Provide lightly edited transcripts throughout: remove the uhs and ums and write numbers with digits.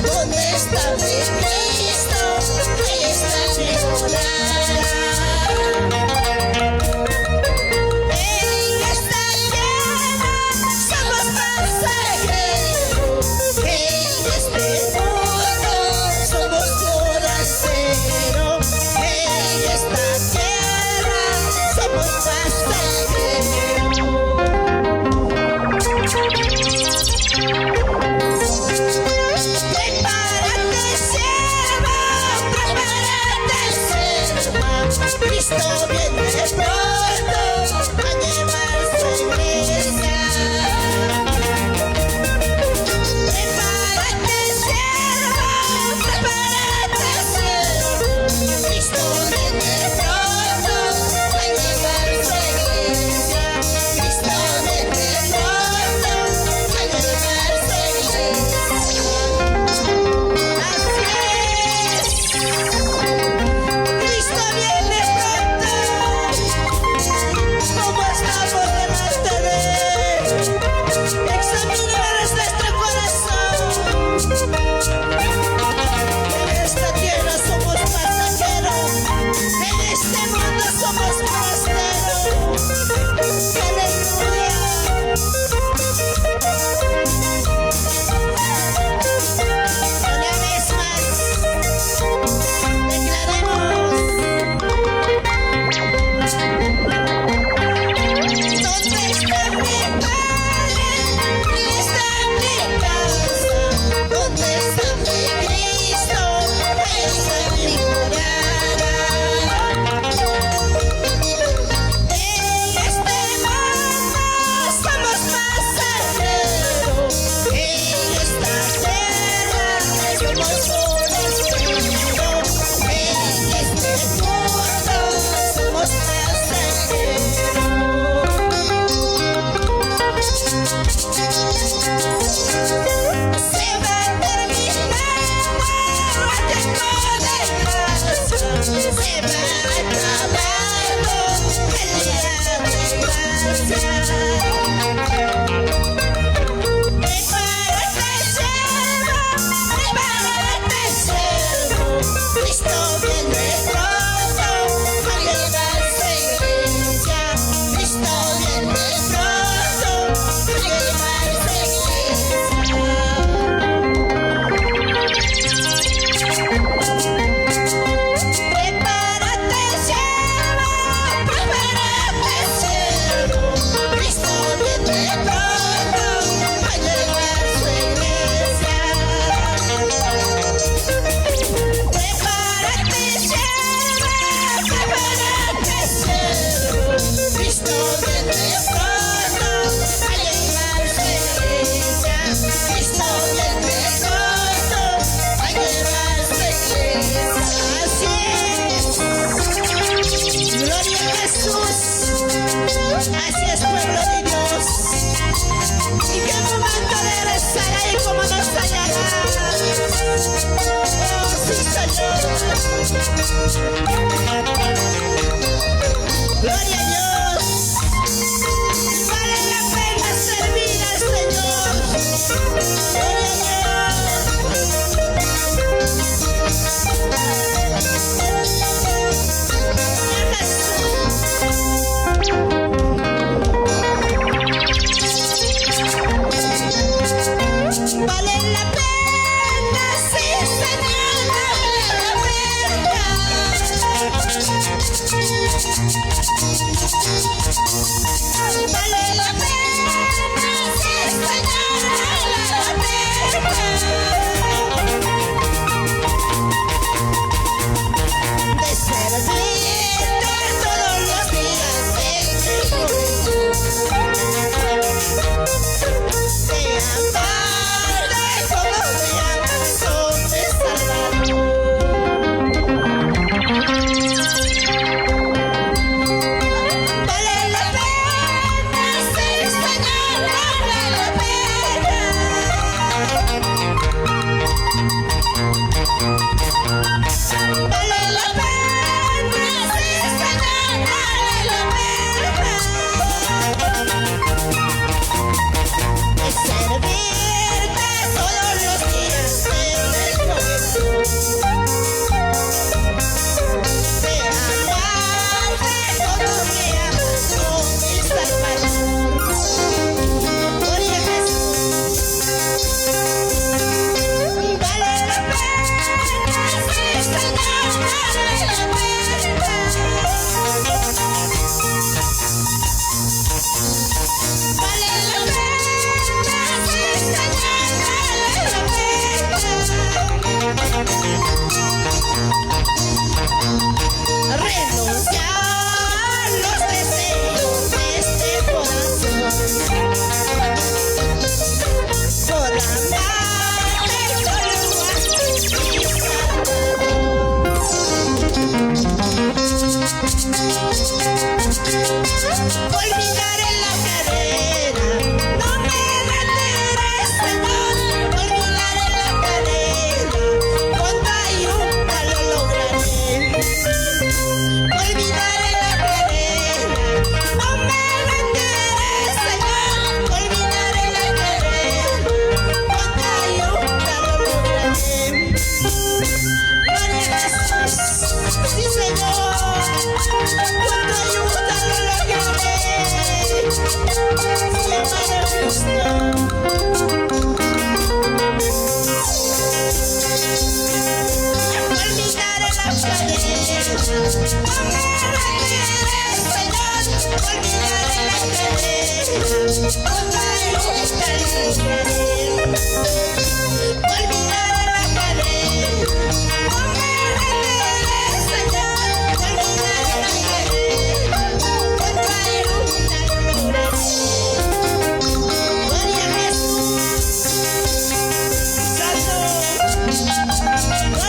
¿Dónde está mi Cristo? Ahí está mi morada. En esta tierra somos pasajeros, en este mundo somos forasteros. En esta tierra somos pasajeros. Prepárate, siervo, Cristo viene pronto a llevar su iglesia. Prepárate, siervo, Cristo viene pronto a llevar su iglesia. Cristo viene pronto a llevar su iglesia. Cristo viene pronto. ¿Cómo estamos delante de Él? Examinemos nuestro corazón. En esta tierra somos pasajeros, en este mundo somos forasteros. Aleluya. Una vez más, declaremos. ¿Dónde está mi Padre? ¿Está mi casa? ¿Dónde está mi Cristo? Ahí está mi morada. En este mundo somos pasajeros, en esta tierra somos forasteros. En este mundo somos pasajeros. Se va terminando el tiempo de gracia, se va acabando el día de gracia. Prepárate, siervo, Cristo viene pronto a llevar su iglesia. Cristo viene pronto a llevar su iglesia. Prepárate, siervo, Cristo viene pronto a llevar su iglesia. Prepárate, siervo, Cristo viene pronto a llevar su iglesia. Cristo viene pronto a llevar su iglesia. Así es. Gloria a Jesús. Así es, pueblo de Dios. Y qué momento de rezar ahí como nos hallarás. Oh, sí, Señor. Gloria a Dios. Vale la pena servir al Señor. Gloria a Jesús. Vale la pena, sí, Señor, vale la pena. olvidaré la cadena. No me rendiré, Señor, olvidaré la cadena. Con ayuda lo lograré. Olvidaré la cadena. No me rendiré, Señor, olvidaré la cadena. Con ayuda lo lograré. Gloria a Jesús, sí, Señor, con tu ayuda lo lograré. Sí, Padre justo. Olvidaré la cadena. No me rendiré, Señor, olvidaré la cadena. Con tu ayuda lo lograré. Olvidaré la cadena. No me rendiré, Señor, olvidaré la cadena. Con tu ayuda lo lograré. Gloria a Jesús. Santo.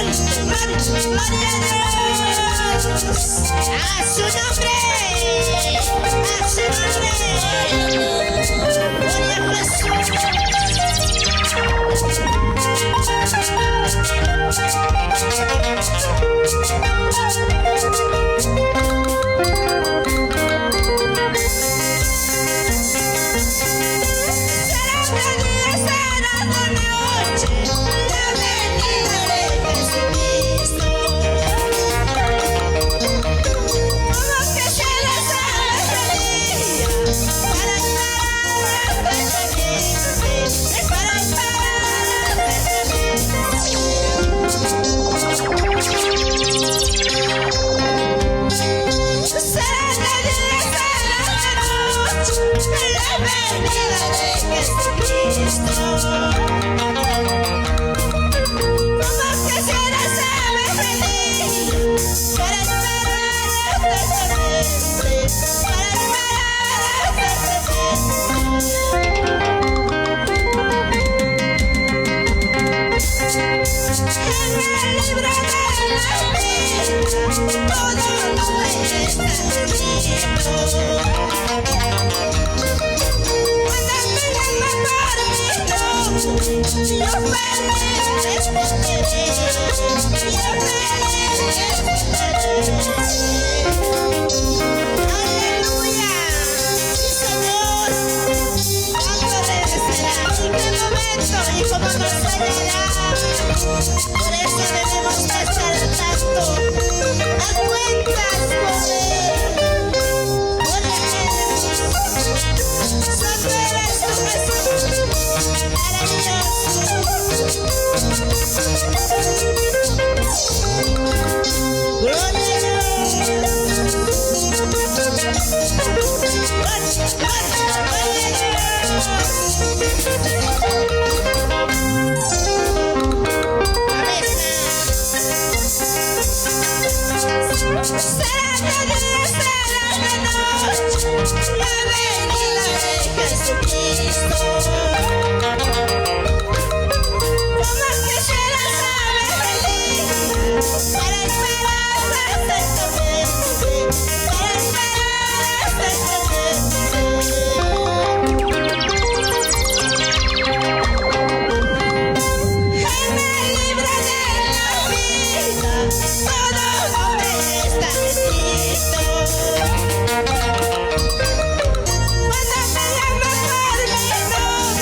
Gloria a Dios. A su nombre. A su nombre. Gloria a Jesús. Será de día, será de noche, la venida de Jesucristo. Todo que se les haga feliz, para esperar eternamente, para esperar eternamente. Será de día, será de noche, la venida de Jesucristo. Todo que se les haga feliz, para esperar eternamente, para esperar eternamente. En el libro de la vida, todo nombre está escrito. Cuando me llaman por mi nombre, yo feliz responderé. Yo feliz responderé. Aleluya. Sí, Señor. ¿Cuándo regresará? ¿En qué momento? ¿Y cómo nos hallará? Por eso debemos de estar tanto a cuentas con Él. Gloria a Jesús. Santo eres tú, Jesús. Maravilloso. Gloria a Dios. Será de día, será de noche, la venida de Jesucristo. Como que se las sabe feliz, para esperar perfectamente, para esperar perfectamente. En el libro de la vida, todo nombre está escrito. Cuando me llaman por mi nombre,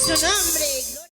Su nombre.